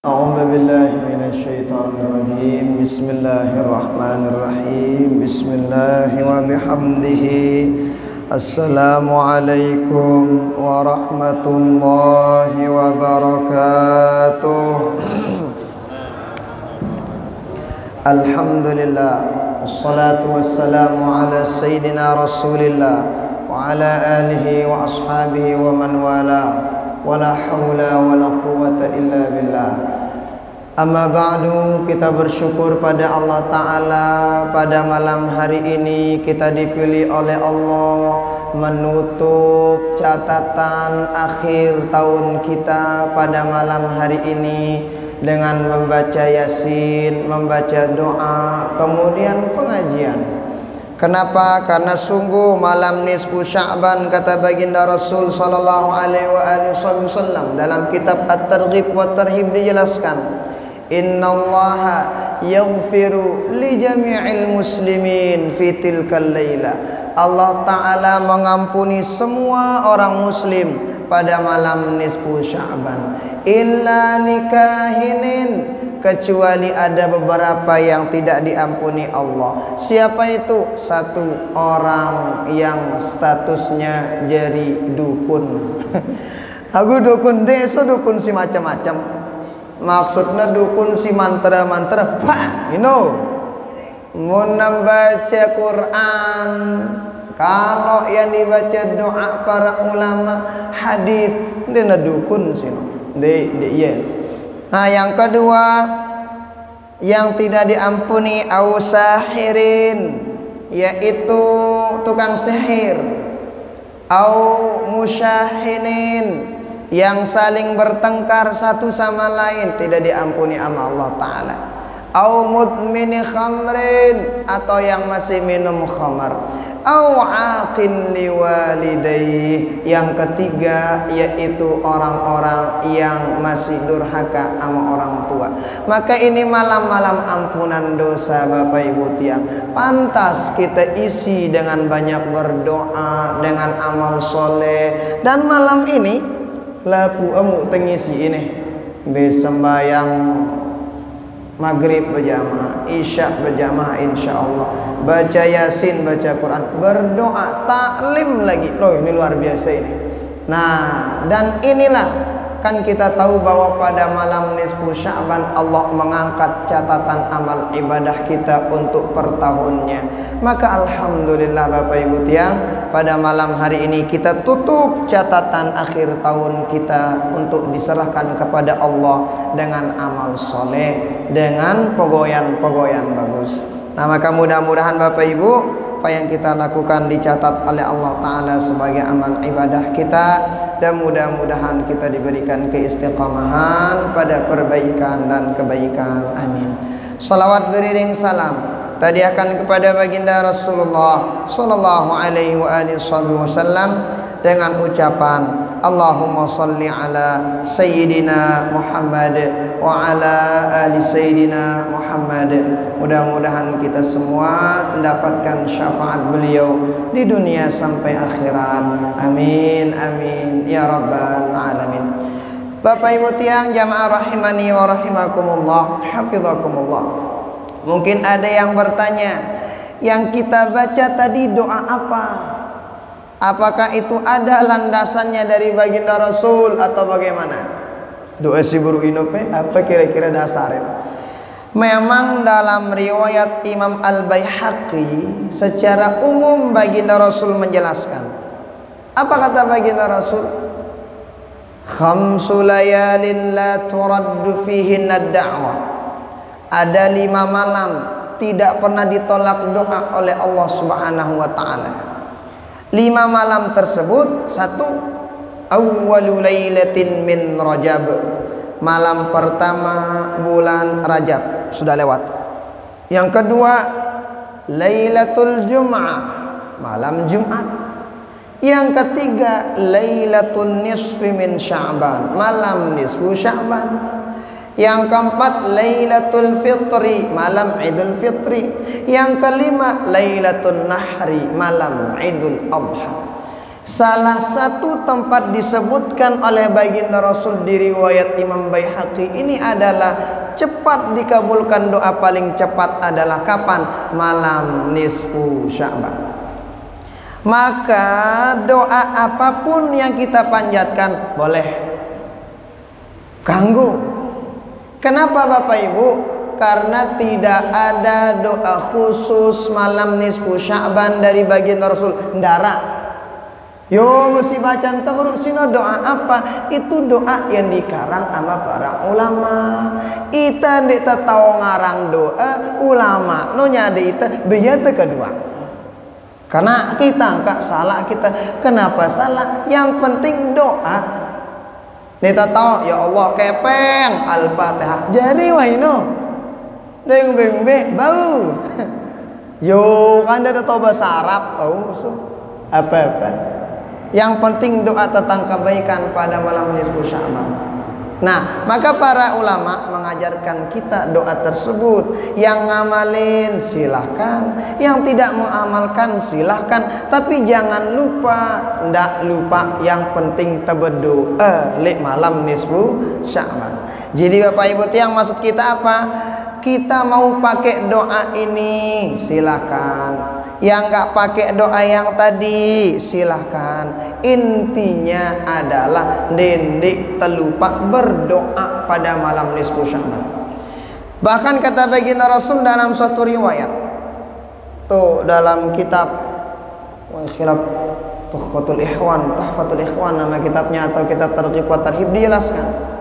أعوذ بالله من الشيطان الرجيم بسم الله الرحمن الرحيم بسم الله وبحمده السلام عليكم ورحمة الله وبركاته الحمد لله والصلاة والسلام على سيدنا رسول الله وعلى آله وأصحابه ومن والاه ولا حول ولا قوة إلا بالله. Amma ba'du, kita bersyukur pada Allah Ta'ala. Pada malam hari ini kita dipilih oleh Allah menutup catatan akhir tahun kita pada malam hari ini dengan membaca Yasin, membaca doa, kemudian pengajian. Kenapa? Karena sungguh malam nisfu Sya'ban, kata baginda Rasul sallallahu alaihi wasallam dalam kitab At-Targhib wa Tarhib dijelaskan, innallaha yaghfiru li jami'il muslimin fi tilkal laila. Allah Ta'ala mengampuni semua orang muslim pada malam nisfu Sya'ban, illa nikahinin, kecuali ada beberapa yang tidak diampuni Allah. Siapa itu? Satu orang yang statusnya jadi dukun. Aku dukun desa, dukun si macam-macam. Maksudnya dukun si mantra-mantra. Pak, you know, mau membaca Quran, kalau yang dibaca doa para ulama, hadis, dia dukun sih, dia. Nah, yang kedua yang tidak diampuni ausahirin, yaitu tukang sihir, au musyahinin, yang saling bertengkar satu sama lain, tidak diampuni sama Allah Ta'ala. Au mudmini khamrin, atau yang masih minum khamar. Au aqin liwalidayhi, yang ketiga yaitu orang-orang yang masih durhaka sama orang tua. Maka ini malam-malam ampunan dosa Bapak Ibu tiang. Pantas kita isi dengan banyak berdoa, dengan amal soleh. Dan malam ini laku amu tengisi ini bersembayang maghrib berjamaah, isya berjamaah insyaallah, baca Yasin, baca Quran, berdoa, taklim lagi. Loh, ini luar biasa ini. Nah, dan inilah kan kita tahu bahwa pada malam nisfu Sya'ban Allah mengangkat catatan amal ibadah kita untuk per tahunnya. Maka alhamdulillah Bapak Ibu tiang, pada malam hari ini kita tutup catatan akhir tahun kita untuk diserahkan kepada Allah dengan amal soleh, dengan pegoyan-pegoyan bagus. Nah, maka mudah-mudahan Bapak Ibu, apa yang kita lakukan dicatat oleh Allah Ta'ala sebagai amal ibadah kita, dan mudah-mudahan kita diberikan keistiqamahan pada perbaikan dan kebaikan. Amin. Salawat beriring salam tadi akan kepada baginda Rasulullah sallallahu alaihi wasallam dengan ucapan Allahumma salli ala Sayyidina Muhammad wa ala ali Sayyidina Muhammad. Mudah-mudahan kita semua mendapatkan syafaat beliau di dunia sampai akhirat. Amin, amin, ya rabbal alamin. Bapak Ibu tiang jamaah rahimani wa rahimakumullah, hafizakumullah. Mungkin ada yang bertanya, yang kita baca tadi doa apa? Apakah itu ada landasannya dari baginda Rasul atau bagaimana? Doa si buru inope apa kira-kira dasarnya? Memang dalam riwayat Imam Al-Baihaqi secara umum baginda Rasul menjelaskan. Apa kata baginda Rasul? Khamsu layalin la turaddu fihinna ad-da'wah. Ada 5 malam tidak pernah ditolak doa oleh Allah Subhanahu wa ta'ala. 5 malam tersebut, satu, awwalu lailatin min Rajab, malam pertama bulan Rajab sudah lewat. Yang kedua, Lailatul Jum'ah, malam Jumat. Yang ketiga, Lailatul Nisfi min Sya'ban, malam nisfu Sya'ban. Yang keempat, Lailatul Fitri, malam Idul Fitri. Yang kelima, Lailatul Nahri, malam Idul Adha. Salah satu tempat disebutkan oleh baginda Rasul di riwayat Imam Baihaqi ini adalah cepat dikabulkan doa paling cepat adalah kapan? Malam nisfu Sya'ban. Maka doa apapun yang kita panjatkan boleh. Ganggu. Kenapa Bapak Ibu? Karena tidak ada doa khusus malam nisfu Sya'ban dari baginda Rasul. Ndara. Yo mesti baca terus sino doa apa? Itu doa yang dikarang sama para ulama. Ita ndik tahu ngarang doa ulama. No nyade ita beyata kedua. Karena kita enggak salah kita. Kenapa salah? Yang penting doa. Nita tahu ya Allah kepeng Al-Fatihah. Jadi waino. Deng beng be bau. Yo kan ada tahu bahasa Arab tahu apa-apa. Yang penting doa tentang kebaikan pada malam nisfu Sya'ban. Nah, maka para ulama mengajarkan kita doa tersebut. Yang ngamalin silahkan, yang tidak mengamalkan silahkan, tapi jangan lupa, ndak lupa yang penting berdoa lek malam nisfu Sya'ban. Jadi Bapak Ibu tiang maksud kita apa? Kita mau pakai doa ini silahkan. Yang nggak pakai doa yang tadi silahkan. Intinya adalah dendik terlupa berdoa pada malam nisfu Sya'ban. Bahkan kata baginda Rasul dalam suatu riwayat tuh dalam kitab khilaf Tuhfatul Ikhwan nama kitabnya atau kitab Targhib wa Tarhib dijelaskan.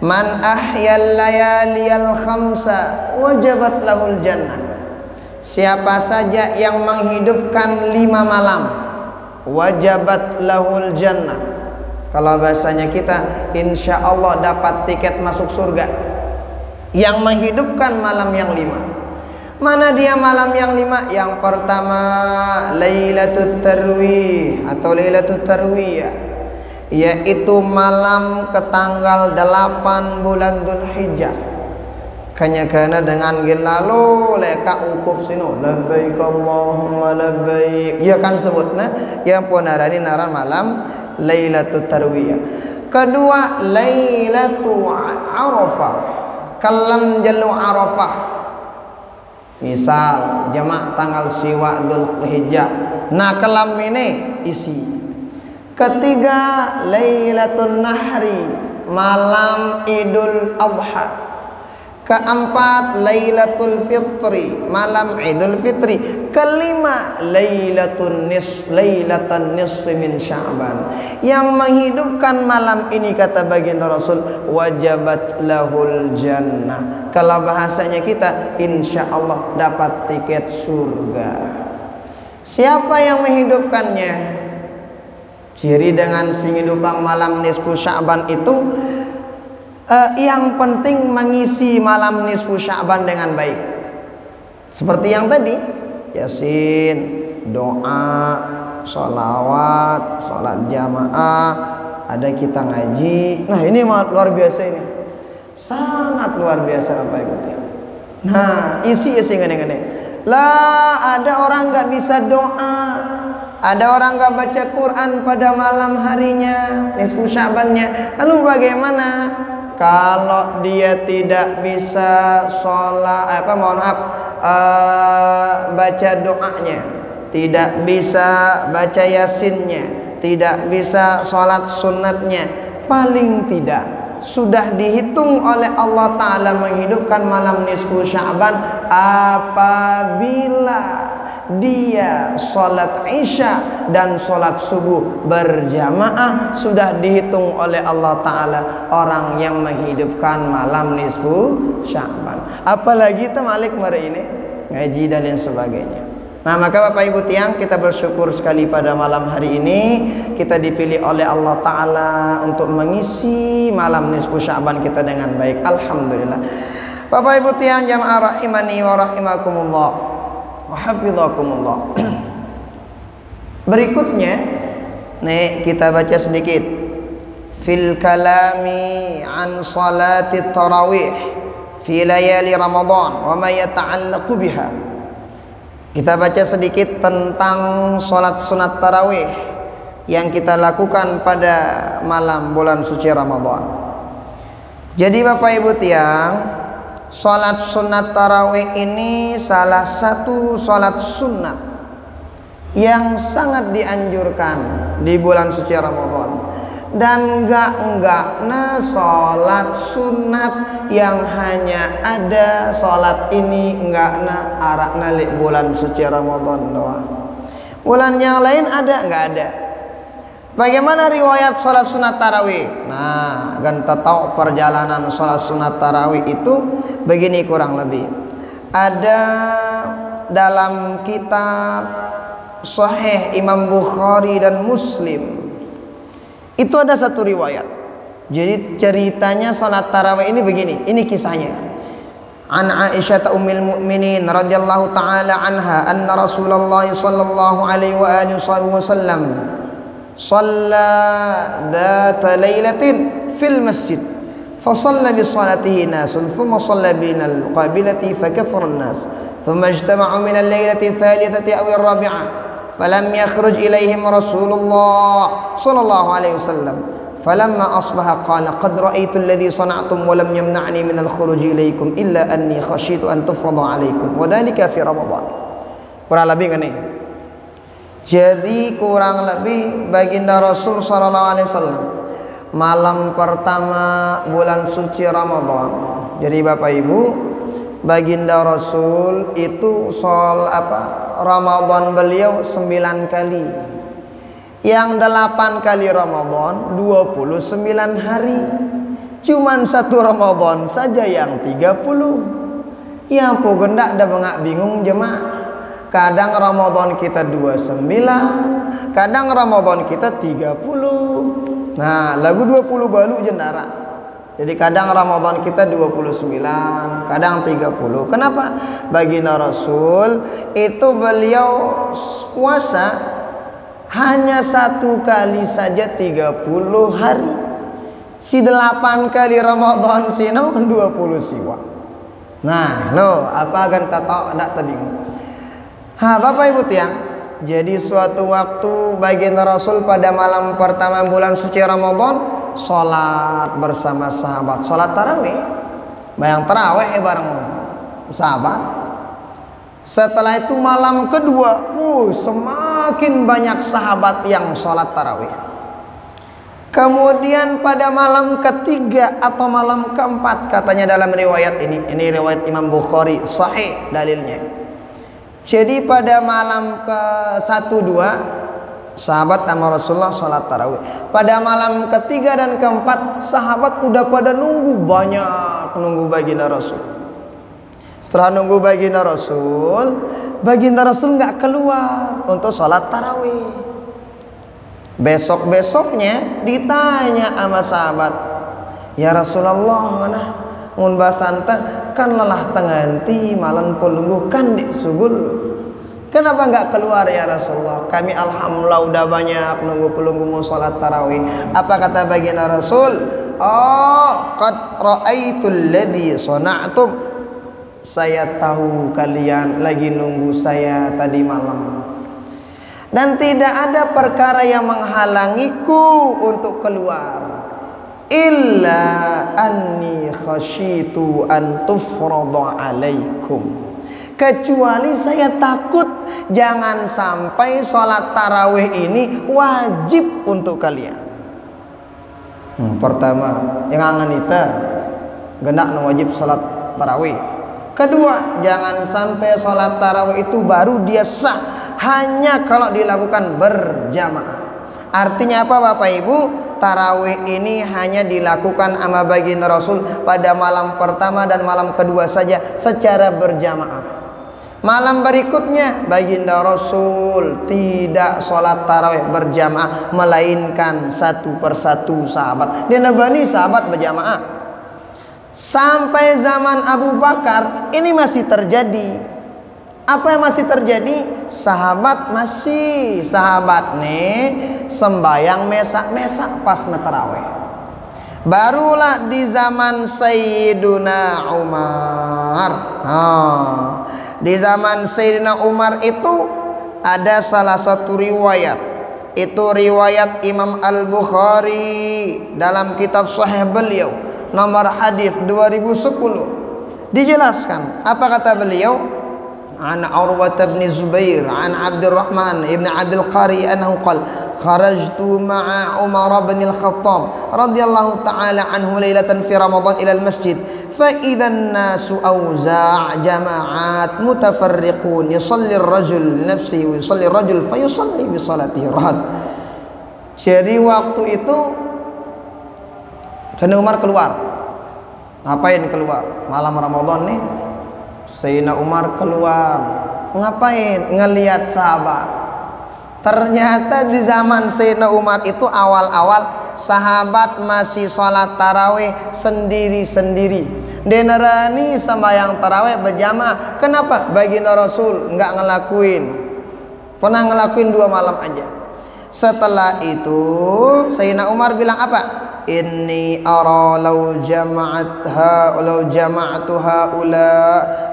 Man ahyal layaliyal khamsa wajabat lahul jannah. Siapa saja yang menghidupkan 5 malam wajabat lahul jannah. Kalau bahasanya kita insya Allah dapat tiket masuk surga. Yang menghidupkan malam yang 5. Mana dia malam yang 5? Yang pertama Lailatul Tarwih atau Lailatul Tarwiyah, yaitu malam ke tanggal 8 bulan Dzulhijjah. Kanya-kana dengan gin lalu leka ukuf sino labbaik Allahumma labbaik. Ya kan sebutna yang ponarani naran malam Lailatul Tarwiyah. Kedua Lailatul Arafah. Kalam jalu Arafah. Misal jamak tanggal siwa Dzulhijjah. Nah kalam ini isi. Ketiga Lailatul Nahri, malam Idul Adha. Keempat Lailatul Fitri, malam Idul Fitri. Kelima Lailatul Nisfi min Sya'ban. Yang menghidupkan malam ini kata baginda Rasul wajabat lahul jannah. Kalau bahasanya kita insya Allah dapat tiket surga. Siapa yang menghidupkannya? Ciri dengan singidupang malam nisfu Sya'ban itu yang penting mengisi malam nisfu Sya'ban dengan baik. Seperti yang tadi, Yasin, doa, sholawat, sholat jamaah, ada kita ngaji. Nah ini luar biasa ini, sangat luar biasa Bapak Ibu. Nah isi ngene-ngene. Lah ada orang nggak bisa doa. Ada orang gak baca Quran pada malam harinya nisfu Sya'bannya. Lalu bagaimana kalau dia tidak bisa sholat baca doanya, tidak bisa baca yasinnya, tidak bisa sholat sunatnya? Paling tidak sudah dihitung oleh Allah Ta'ala menghidupkan malam nisfu Sya'ban apabila dia sholat isya dan sholat subuh berjamaah. Sudah dihitung oleh Allah Ta'ala orang yang menghidupkan malam nisfu Sya'ban. Apalagi temalik mari ini ngaji dan lain sebagainya. Nah maka Bapak Ibu tiang, kita bersyukur sekali pada malam hari ini kita dipilih oleh Allah Ta'ala untuk mengisi malam nisfu Sya'ban kita dengan baik. Alhamdulillah. Bapak Ibu tiang jamaah rahimani wa rahimakumullah, hafidhakumullah. Berikutnya nih kita baca sedikit fil kalami an salati tarawih fi layali Ramadan wa ma yata'allaqu biha. Kita baca sedikit tentang salat sunat tarawih yang kita lakukan pada malam bulan suci Ramadan. Jadi Bapak Ibu tiang, sholat sunat tarawih ini salah satu sholat sunat yang sangat dianjurkan di bulan suci Ramadan. Dan enggak sholat sunat yang hanya ada sholat ini enggakna arak nalik bulan suci Ramadan doang. Bulan yang lain ada enggak ada. Bagaimana riwayat sholat sunat tarawih? Nah, ganta tahu perjalanan sholat sunat tarawih itu begini kurang lebih. Ada dalam kitab Sahih Imam Bukhari dan Muslim. Itu ada satu riwayat. Jadi ceritanya sholat tarawih ini begini. Ini kisahnya. An Aisyah ummul mukminin radhiyallahu taala anha anna Rasulullah sallallahu alaihi wa alihi wasallam shalla dzata lailatin fil masjid fa shalla bi salatihi nasun thumma shalla binal qabilati fa kathara an-nas thumma ijtama'u min al-lailati thalithati aw ar-rabi'ah falam yakhruj ilaihim Rasulullah sallallahu alaihi wasallam falamma asbaha qala qad ra'aytu alladhi sana'tum wa lam yamna'ni min al-khuruj ilaikum illa anni khashitu an tufrada alaikum wa dhalika fi Ramadan. Kurang lebih kan nih. Jadi kurang lebih baginda Rasul sallallahu alaihi wasallam malam pertama bulan suci Ramadan. Jadi Bapak Ibu, baginda Rasul itu Ramadan beliau 9 kali. Yang 8 kali Ramadan 29 hari. Cuman satu Ramadan saja yang 30. Ya po gendak dah bengak bingung jemaah. Kadang Ramadan kita 29, kadang Ramadan kita 30. Nah, lagu 20 balu jendara. Jadi kadang Ramadan kita 29, kadang 30. Kenapa? Baginda Rasul itu beliau puasa hanya 1 kali saja 30 hari. Si 8 kali Ramadan sino 20 siwa. Nah, lo apa akan tahu ndak bingung. Bapak Ibu tiang, jadi suatu waktu baginda Rasul pada malam pertama bulan suci Ramadan sholat bersama sahabat, sholat tarawih, bayang tarawih bareng sahabat. Setelah itu malam kedua, semakin banyak sahabat yang sholat tarawih. Kemudian pada malam ketiga atau malam keempat, katanya dalam riwayat ini riwayat Imam Bukhari, sahih dalilnya. Jadi pada malam ke-1, 2 sahabat sama Rasulullah sholat tarawih. Pada malam ketiga dan keempat sahabat udah pada nunggu, banyak nunggu baginda Rasul. Setelah nunggu baginda Rasul nggak keluar untuk sholat tarawih. Besok-besoknya ditanya sama sahabat, ya Rasulullah mana mun basanta kan lelah tenganti malam pelungguh kan di sugul, kenapa nggak keluar ya Rasulullah? Kami alhamdulillah udah banyak nunggu pelungguh mau sholat tarawih. Apa kata baginda Rasul? Qad ra'aitul ladzi sana'tum, saya tahu kalian lagi nunggu saya tadi malam, dan tidak ada perkara yang menghalangiku untuk keluar illa anni khasyitu an tufrada alaikum, kecuali saya takut jangan sampai sholat tarawih ini wajib untuk kalian. Pertama, yang anganita gendak wajib sholat tarawih. Kedua, jangan sampai sholat tarawih itu baru dia sah hanya kalau dilakukan berjamaah. Artinya apa Bapak Ibu? Tarawih ini hanya dilakukan sama baginda Rasul pada malam pertama dan malam kedua saja secara berjamaah. Malam berikutnya baginda Rasul tidak sholat tarawih berjamaah, melainkan satu persatu sahabat. Dia nabani sahabat berjamaah. Sampai zaman Abu Bakar ini masih terjadi. Apa yang masih terjadi? Sahabat nih sembayang mesak-mesak pas tarawih. Barulah di zaman Sayyiduna Umar. Di zaman Sayyidina Umar itu ada salah satu riwayat Itu riwayat Imam Al-Bukhari dalam kitab Sahih beliau, nomor hadis 2010. Dijelaskan apa kata beliau? An Urwah bin Zubair an Abdurrahman ibn Abdul Qari annahu qala kharajtu ma'a Umar bin Al-Khattab radhiyallahu ta'ala anhu lailatan fi Ramadan ila al-masjid fa idza an-nasu awza' jama'at mutafarriqun yusalli ar-rajul nafsihi wa yusalli ar-rajul fa yusalli bi salatihi rahad. Jadi waktu itu Sayyidina Umar keluar. Ngapain keluar? Malam Ramadan nih. Sayyidina Umar keluar. Ngapain? Ngelihat sahabat. Ternyata di zaman Sayyidina Umar itu awal-awal sahabat masih sholat tarawih sendiri-sendiri. Denerani sembahyang tarawih berjamaah. Kenapa? Baginda Rasul nggak ngelakuin. Pernah ngelakuin 2 malam aja. Setelah itu Sayyidina Umar bilang apa? Inni ara law jama'tu haula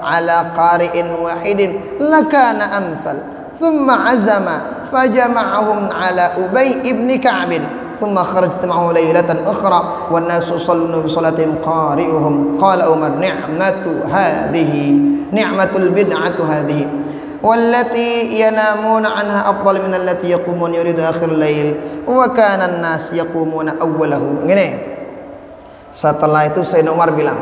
ala qari'in wahidin lakana amsal. Thumma azama fajama'ahum ala Ubay ibn Ka'b. Thumma kharajtu ma'ahu laylatan ukhra wan nasu yusalluna bi salatihim qari'uhum. Qala Umar ni'matul bid'atu hadhihi wallati yanamuna anha afdal min allati yaqumun yuridu akhir lail wa kana an-nas yaqumuna awwalahu. Ngene. Setelah itu Sayyidina Umar bilang,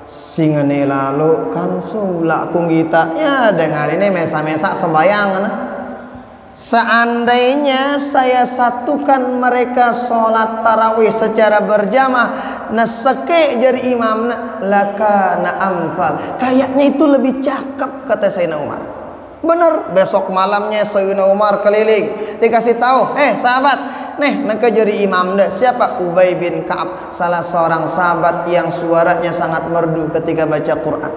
singane lalu kan sulak kung kita ya dengan ini mesa-mesa sembahyang nah. Seandainya saya satukan mereka sholat tarawih secara berjamaah nasake jadi imam lakana amsal, kayaknya itu lebih cakep kata Sayyidina Umar. Bener, besok malamnya Sayyidina Umar keliling dikasih tahu, sahabat, nih mereka jadi imam deh. Siapa? Ubay bin Ka'ab, salah seorang sahabat yang suaranya sangat merdu ketika baca Quran.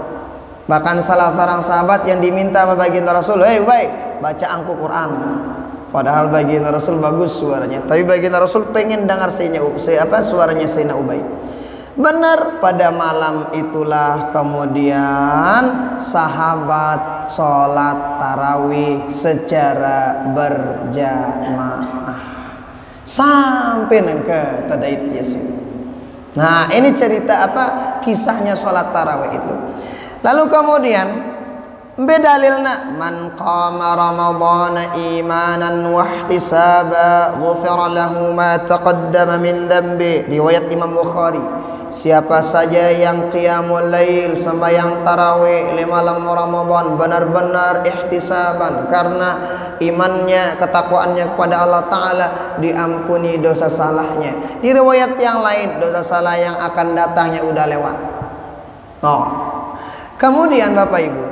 Bahkan salah seorang sahabat yang diminta sama baginda Rasul, Ubay, baca angku Quran. Padahal baginda Rasul bagus suaranya, tapi baginda Rasul pengen dengar suaranya Sayyidina Ubay. Benar, pada malam itulah kemudian sahabat sholat tarawih secara berjamaah sampai ke Tadait Yasin. Nah, ini cerita apa? Kisahnya sholat tarawih itu. Lalu kemudian bedalilna man qama ramadhana imanan wa ihtisaba ghufira lahu ma taqaddama min dhanbi. Riwayat Imam Bukhari. Siapa saja yang qiyamul lail sembahyang tarawih 5 malam Ramadan benar-benar ihtisaban karena imannya, ketakwaannya kepada Allah Ta'ala, diampuni dosa salahnya. Di riwayat yang lain dosa salah yang akan datangnya udah lewat. Kemudian Bapak Ibu,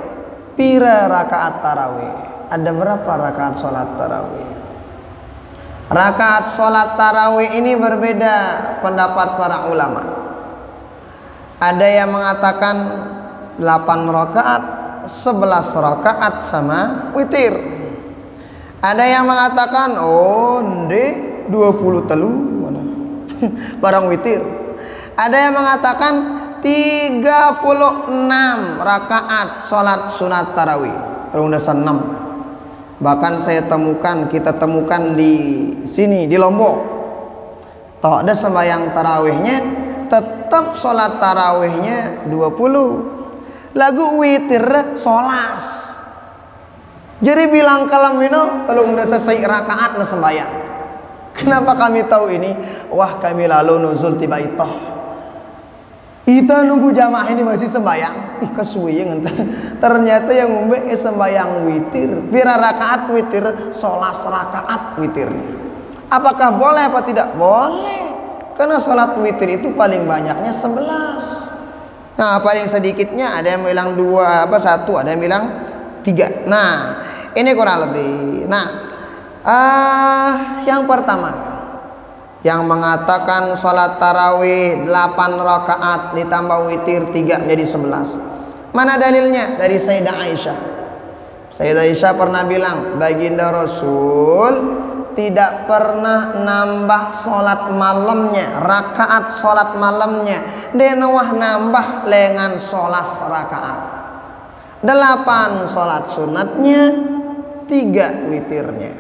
pira rakaat tarawih? Ada berapa rakaat sholat tarawih? Rakaat sholat tarawih ini berbeda pendapat para ulama. Ada yang mengatakan 8 rakaat, 11 rakaat sama witir. Ada yang mengatakan 20 telu mana? Barang witir. Ada yang mengatakan 36 rakaat sholat sunat tarawih. Udah 6. Bahkan kita temukan di sini di Lombok. Toh ada sembahyang tarawihnya tetap sholat tarawihnya 20. Lagu witir sholas. Jadi bilang kalam mino telung udah selesai rakaat na sembahyang. Kenapa kami tahu ini? Wah, kami lalu nuzul tiba itoh. Kita nunggu jamaah ini masih sembahyang. Kesuwen ternyata yang ngombe sembahyang witir. Pira rakaat witir? Sholas rakaat witirnya. Apakah boleh apa tidak? Boleh. Karena sholat witir itu paling banyaknya 11. Nah, paling sedikitnya ada yang bilang 1, ada yang bilang 3. Nah, ini kurang lebih. Nah, yang pertama yang mengatakan sholat tarawih 8 rakaat ditambah witir 3 menjadi 11. Mana dalilnya? Dari Sayyidah Aisyah. Sayyidah Aisyah pernah bilang baginda Rasul tidak pernah nambah sholat malamnya, rakaat sholat malamnya. Denawah nambah lengan sholat rakaat. 8 sholat sunatnya, 3 witirnya.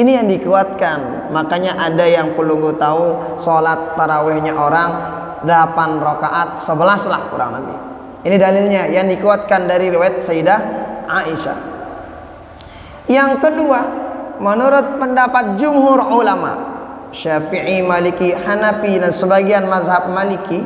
Ini yang dikuatkan. Makanya ada yang perlu tahu sholat tarawihnya orang 8 rakaat 11 lah kurang lebih. Ini dalilnya yang dikuatkan dari riwayat Sayyidah Aisyah. Yang kedua, menurut pendapat jumhur ulama Syafi'i, Maliki, Hanafi dan sebagian mazhab Maliki,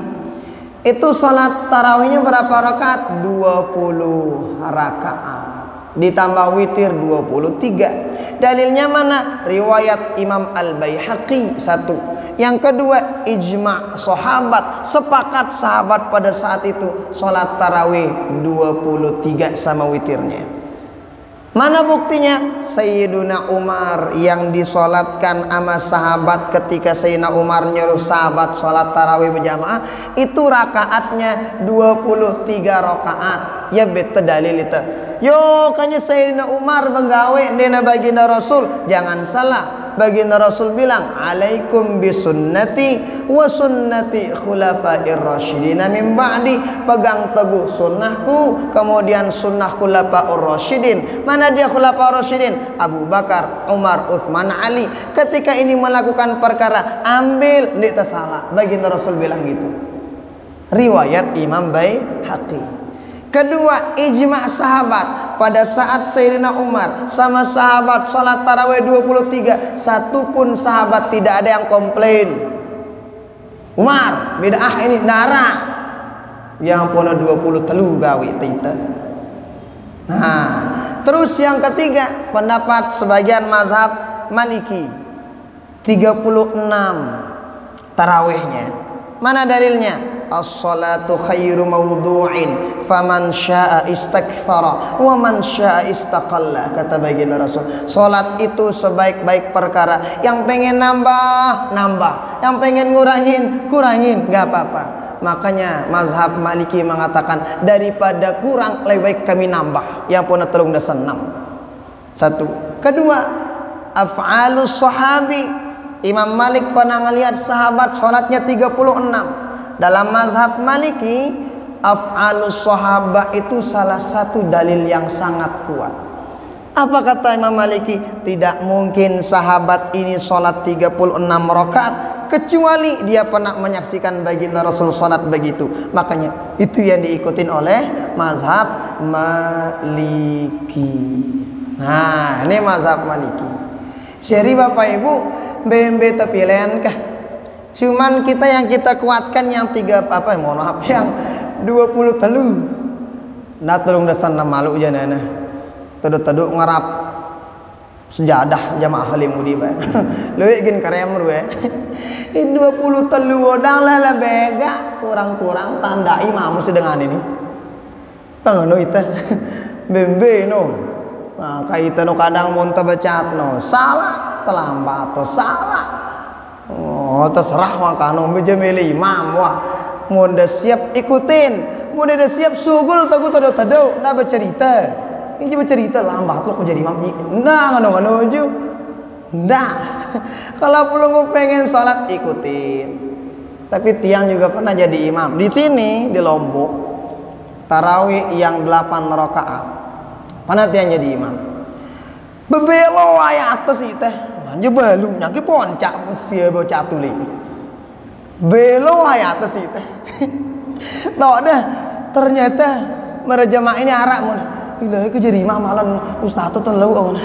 itu sholat tarawihnya berapa rakaat? 20 rakaat ditambah witir 23. Dalilnya mana? Riwayat Imam Al-Baihaqi satu. Yang kedua, ijma' sahabat, sepakat sahabat pada saat itu sholat tarawih 23 sama witirnya. Mana buktinya? Sayyiduna Umar yang disolatkan sama sahabat ketika Sayyidina Umar nyuruh sahabat sholat tarawih berjamaah, itu rakaatnya 23 rakaat. Ya bete dalil itu. Yo kanya Sayyidina Umar menggawe dena baginda Rasul. Jangan salah, baginda Rasul bilang, alaikum bisunnati wa sunnati khulafair rasyidin min ba'di. Pegang teguh sunnahku, kemudian sunnah khulafaur rasyidin. Mana dia khulafaur rasyidin? Abu Bakar, Umar, Uthman, Ali. Ketika ini melakukan perkara, ambil, tidak tersalah. Baginda Rasul bilang gitu. Riwayat Imam Baihaqi. Kedua, ijma' sahabat. Pada saat Sayyidina Umar sama sahabat sholat tarawih 23, satu pun sahabat tidak ada yang komplain. Umar, bid'ah ini darah. Yang pun 20 telu gawe tita. Nah, terus yang ketiga, pendapat sebagian mazhab Maliki 36 tarawihnya. Mana dalilnya? As-salatu khairu mawdu'in faman syaa istakthara wa man syaa istaqalla, kata baginda Rasul. Salat itu sebaik-baik perkara. Yang pengen nambah, nambah. Yang pengen kurangin, enggak apa-apa. Makanya mazhab Maliki mengatakan daripada kurang lebih baik kami nambah. Yang pun terung dasan 6. Satu. Kedua, af'alus sahabi. Imam Malik pernah ngelihat sahabat salatnya 36. Dalam mazhab Maliki, af'alus sahabah itu salah satu dalil yang sangat kuat. Apa kata Imam Maliki? Tidak mungkin sahabat ini sholat 36 rakaat kecuali dia pernah menyaksikan baginda Rasul sholat begitu. Makanya itu yang diikutin oleh mazhab Maliki. Nah, ini mazhab Maliki. Jadi Bapak Ibu, BMB terpilihan kah? Cuman kita yang kita kuatkan yang 3 apa, mohon maaf, yang 20 telu. Nah terung dasan malu aja nana. Teduk-teduk ngarap sejadah jamaah halimudi bae. Leuwih gin karem ruwe. 20 telu odang lah bega, kurang-kurang tandai mamu sedengan ini. Pangono ita. Bembe no. Nah, kaita no kadang mun teu becat no. Salah, terlambat to salah. Oh, terserah wah kanu meja milih imam wah. Mun dah siap ikutin, mun dah siap sugul tagu tado-tado, nah bercerita. Ini bercerita lambat lo kok jadi imam. Nah, ngano ju. Nah. Kalau pelunggu pengen salat ikutin. Tapi tiang juga pernah jadi imam. Di sini di Lombok tarawih yang 8 rakaat. Pernah tiang jadi imam. Bebelo aya atas itu teh. Hanya balunya ke poncak mesia bocah tuli. Belo aya atas itu. Tahu dah ternyata merjamaah ini arak mun. Gila aku jadi imam malam ustaz tuh lalu.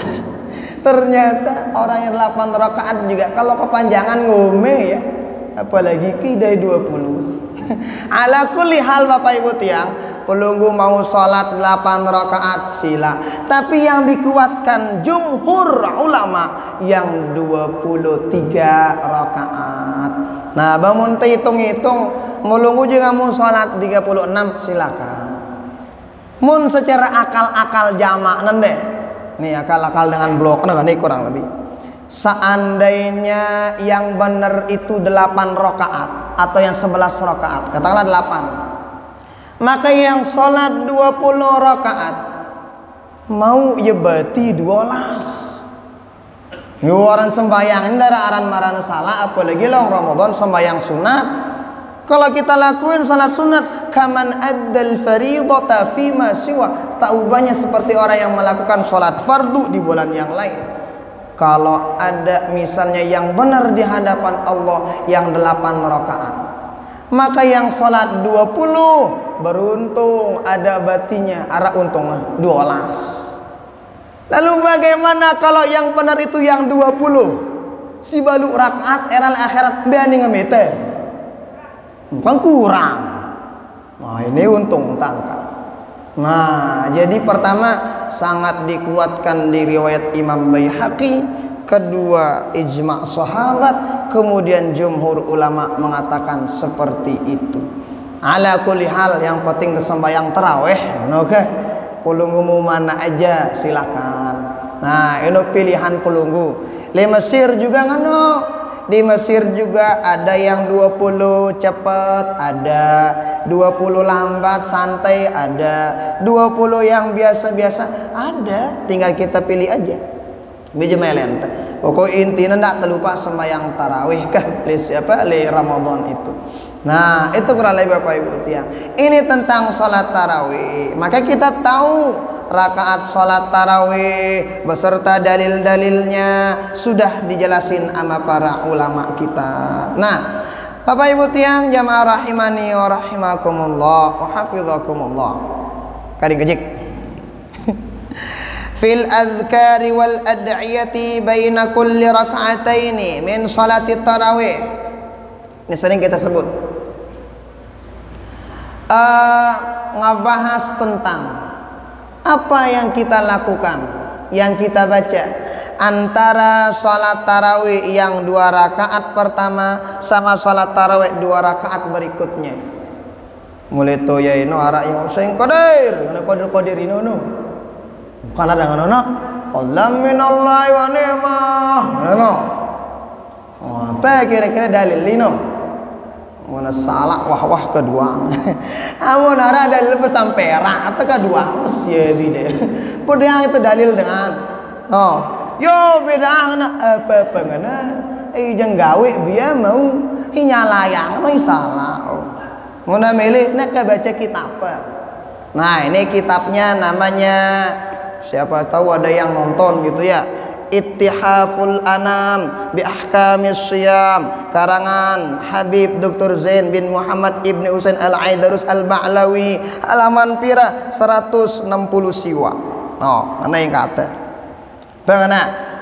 Ternyata orang yang 8 rakaat juga kalau kepanjangan ngome ya. Apalagi ki dari 20. Ala kulli hal Bapak Ibu tiang, pelunggu mau sholat 8 rakaat sila. Tapi yang dikuatkan jumhur ulama yang 23 rakaat. Nah, bangun hitung-hitung, melunggu juga mau sholat 36 silakan. Mun secara akal-akal jamak nende. Nih akal-akal dengan blok nah ini kurang lebih. Seandainya yang benar itu 8 rakaat atau yang 11 rakaat, katakanlah 8. Maka yang sholat 20 rakaat mau ya berarti 12. Ini orang sembahyang ini darah aran marana salah, apalagi long Ramadan sembahyang sunat. Kalau kita lakuin salat sunat, kaman addal fardhata fi ma siwa, tak ubahnya seperti orang yang melakukan salat fardu di bulan yang lain. kalau ada misalnya yang benar di hadapan Allah yang 8 rakaat, maka yang sholat 20 beruntung ada batinya, arah untungnya 12. Lalu bagaimana kalau yang benar itu yang 20? Si balu rakaat eral akhirat beani ngemete, bukan kurang. Nah ini untung tangka. Nah jadi pertama sangat dikuatkan di riwayat Imam Baihaqi, kedua ijma' sahabat, kemudian jumhur ulama mengatakan seperti itu. Ala kulli hal yang penting sembahyang tarawih, oke. Kulunggu mana aja silakan. Nah ini pilihan kulunggu. Di Mesir juga ngano. Di Mesir juga ada yang 20 cepat, ada 20 lambat santai, ada 20 yang biasa-biasa, ada. Tinggal kita pilih aja. Bijemelen. Pokok intinya ndak terlupa sembahyang tarawih kah li Ramadan itu. Nah, itu kurang lebih Bapak Ibu tiang. Ini tentang salat tarawih. Maka kita tahu rakaat salat tarawih beserta dalil-dalilnya sudah dijelasin sama para ulama kita. Nah, Bapak Ibu tiang jamaah rahimani wa rahimakumullah wa hafizakumullah. Kading kejik. Fil adhkari wal ad'iyati baina kulli rak'ataini min salati tarawih. Ini sering kita sebut. Ngebahas tentang apa yang kita lakukan, yang kita baca antara salat tarawih yang 2 rakaat pertama sama salat tarawih 2 rakaat berikutnya. Mulai to ya ino arak yang sing qadir, qadir ino no. Bukan ada ngono no. Allah minallahi wa ni'mah. Ngono. Apa kira-kira dalil ino? Mana salah wah kedua. Amun ada dalil pesan perak atau kedua ya beda. Padahal itu dalil dengan yo beda apa ngana jeung gawe biar mau hinyalayang mah salah. Mun milih nek baca kitab. Nah, ini kitabnya namanya siapa tahu ada yang nonton gitu ya. Ittihaful Anam bi Ahkamis Shiyam, karangan Habib Dr. Zain bin Muhammad Ibn Husain Al-Aidarus Al-Ba'lawi, halaman pira 160 siwa. Mana yang kata bagaimana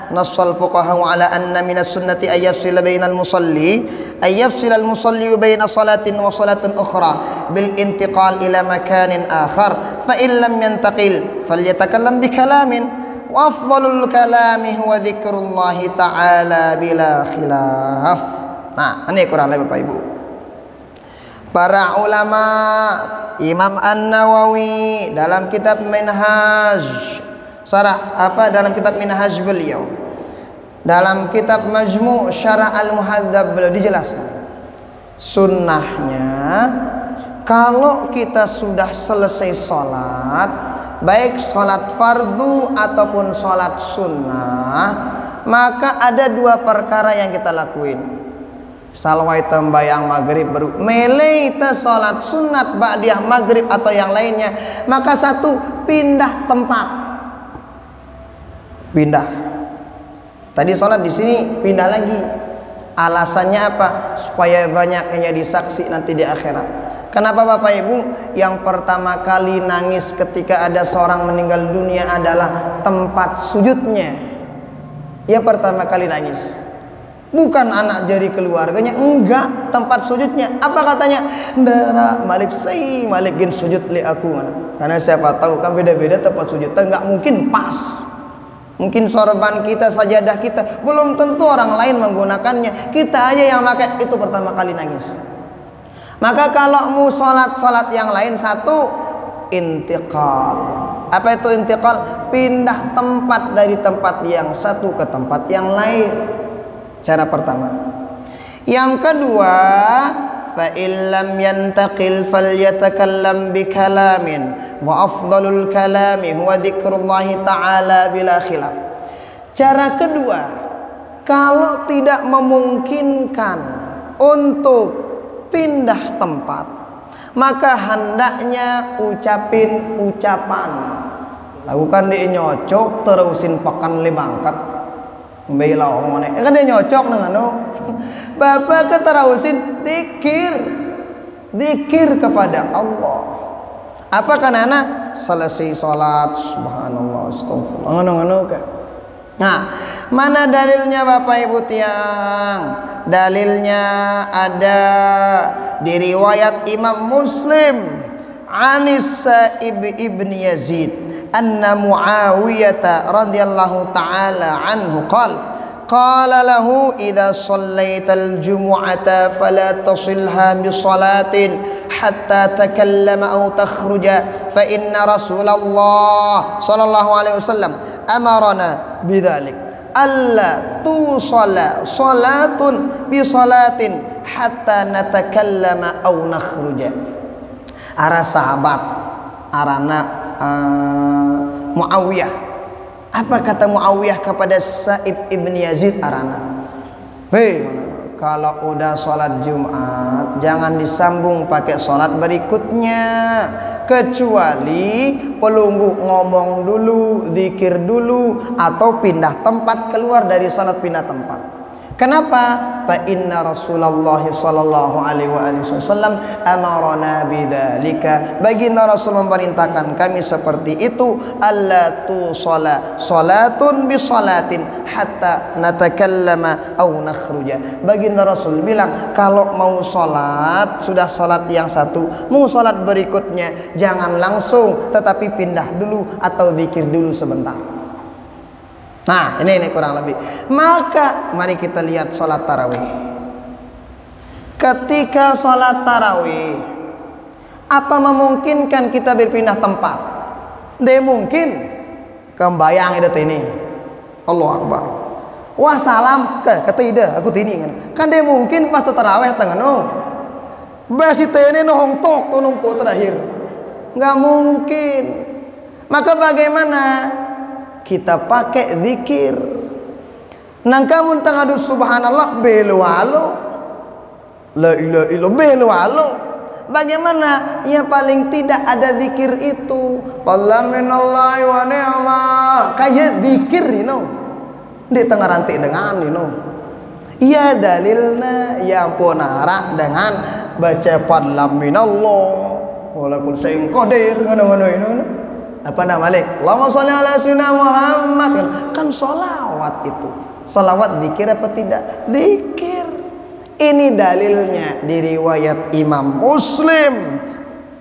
nassal fuqaha ala anna minas sunnati ayyafsila bainal musalli ayyafsila al-musalli baina salatin wa salatin ukhra bil intiqal ila makanin akhar fa in lam yantaqil falyatakallam bi kalamin wa afdalul kalami huwa dzikrullahi ta'ala bila khilaf. Nah, ini kurang lebih Bapak Ibu. Para ulama, Imam An-Nawawi dalam kitab Minhaj, dalam kitab Minhaj beliau, dalam kitab Majmu' Syarah Al-Muhadzab beliau dijelaskan sunnahnya kalau kita sudah selesai sholat, baik sholat fardu ataupun sholat sunnah, maka ada 2 perkara yang kita lakuin. Salwai tembayang maghrib baru melei te sholat sunat ba'diyah maghrib atau yang lainnya, maka 1 pindah tempat. Pindah. Tadi sholat di sini, pindah lagi. Alasannya apa? Supaya banyak yang jadi saksi nanti di akhirat. Kenapa Bapak Ibu? Yang pertama kali nangis ketika ada seorang meninggal dunia adalah tempat sujudnya. Ya pertama kali nangis. Bukan anak jari keluarganya, enggak, tempat sujudnya. Apa katanya? Ndara Malik Malikin sujud li aku. Karena siapa tahu kan beda-beda tempat sujudnya, enggak mungkin pas. Mungkin sorban kita, sajadah kita, belum tentu orang lain menggunakannya. Kita aja yang pakai, itu pertama kali nangis. Maka kalau mau sholat yang lain 1 intiqal. Apa itu intiqal? Pindah tempat dari tempat yang satu ke tempat yang lain. Cara pertama. Yang kedua, fa illam yantaqil falyatakallam bi kalamin wa afdalul kalami huwa dzikrullahi ta'ala bila khilaf. Cara kedua, kalau tidak memungkinkan untuk pindah tempat, maka hendaknya ucapin ucapan. Lakukan di nyocok terusin pekan li bangkat. Bela omongnya kan dia nyocok dengan bapak ketarahusin zikir kepada Allah. Apa kan anak selesai sholat subhanallah astagfirullah ngono kan. Nah, mana dalilnya Bapak Ibu tiang? Dalilnya ada di riwayat Imam Muslim Anis Sa'ib ibn Yazid anna Muawiyah radhiyallahu ta'ala anhu qala lahu idza shallaital jumu'ata fala tasilha bi salatin hatta takallama aw takhruja fa inna Rasulullah sallallahu alaihi wasallam amarana bidzalik alla tusalla salatun bi salatin hatta natakallama aw nakhruja. Ara sahabat arana Muawiyah. Apa kata Muawiyah kepada Sa'ib ibn Yazid arana? Hei, kalau udah sholat Jumat jangan disambung pakai sholat berikutnya, kecuali pelunggu ngomong dulu, zikir dulu, atau pindah tempat, keluar dari sholat pindah tempat. Kenapa? Fa inna Rasulullah sallallahu alaihi wasallam amarna bidzalika. Baginda Rasul memerintahkan kami seperti itu, alla tu salatun bi salatin hatta natakallama aw nakhruja. Baginda Rasul bilang kalau mau salat, sudah salat yang satu, mau salat berikutnya jangan langsung, tetapi pindah dulu atau zikir dulu sebentar. Nah, ini kurang lebih. Maka mari kita lihat sholat tarawih. Ketika sholat tarawih, apa memungkinkan kita berpindah tempat? Dia mungkin. Kebayang itu ini. Allahu Akbar. Wah salam ke tidak aku tini kan dia mungkin pas tarawih tengah basi ini nohong tok nungku terakhir. Nggak mungkin. Maka bagaimana? Kita pakai zikir. Nang kamu tengah subhanallah belu alo, la ilaha illallah belu alo. Bagaimana? Ya paling tidak ada zikir itu. Qalla minallahi wa ni'ma. Kayak zikir di tengah rantai dengan iya dalilna ya ponara dengan baca qalla minallah wala kul syai'in qadir ngono. Apa namanya? Allahumma sholli ala sayyidina Muhammad kan sholawat itu. Sholawat zikir apa tidak? Zikir. Ini dalilnya di riwayat Imam Muslim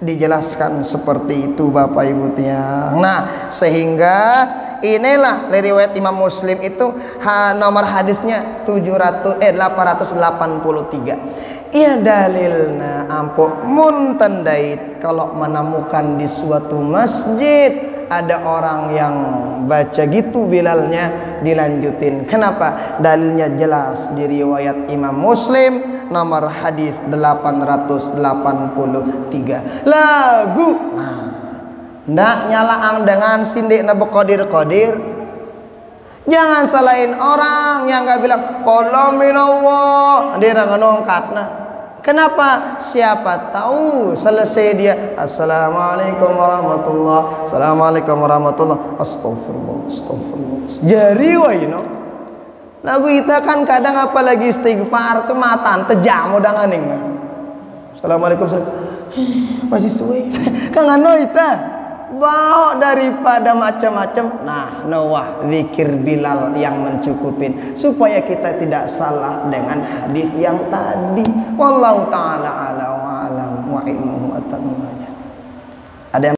dijelaskan seperti itu Bapak Ibu tiang. Nah, sehingga inilah dari riwayat Imam Muslim itu nomor hadisnya 883. Iya dalilna ampok muntandait kalau menemukan di suatu masjid ada orang yang baca gitu bilalnya dilanjutin. Kenapa? Dalilnya jelas di riwayat Imam Muslim nomor hadis 883. Lagu ndak nyalaang dengan sindik nabu kodir. Jangan salahin orang yang nggak bilang qala minallah dia ngangkat. Kenapa? Siapa tahu selesai dia assalamualaikum warahmatullah, assalamualaikum warahmatullah, astagfirullah. Jari waino. Lagu kita kan kadang apalagi istighfar kemataan tejamu danganing. Assalamualaikum masih suwe. Kang ano ita bawa daripada macam-macam. Nah, nawah zikir Bilal yang mencukupin supaya kita tidak salah dengan hadis yang tadi. Wallahu taala ala wa alam wa ilmuhu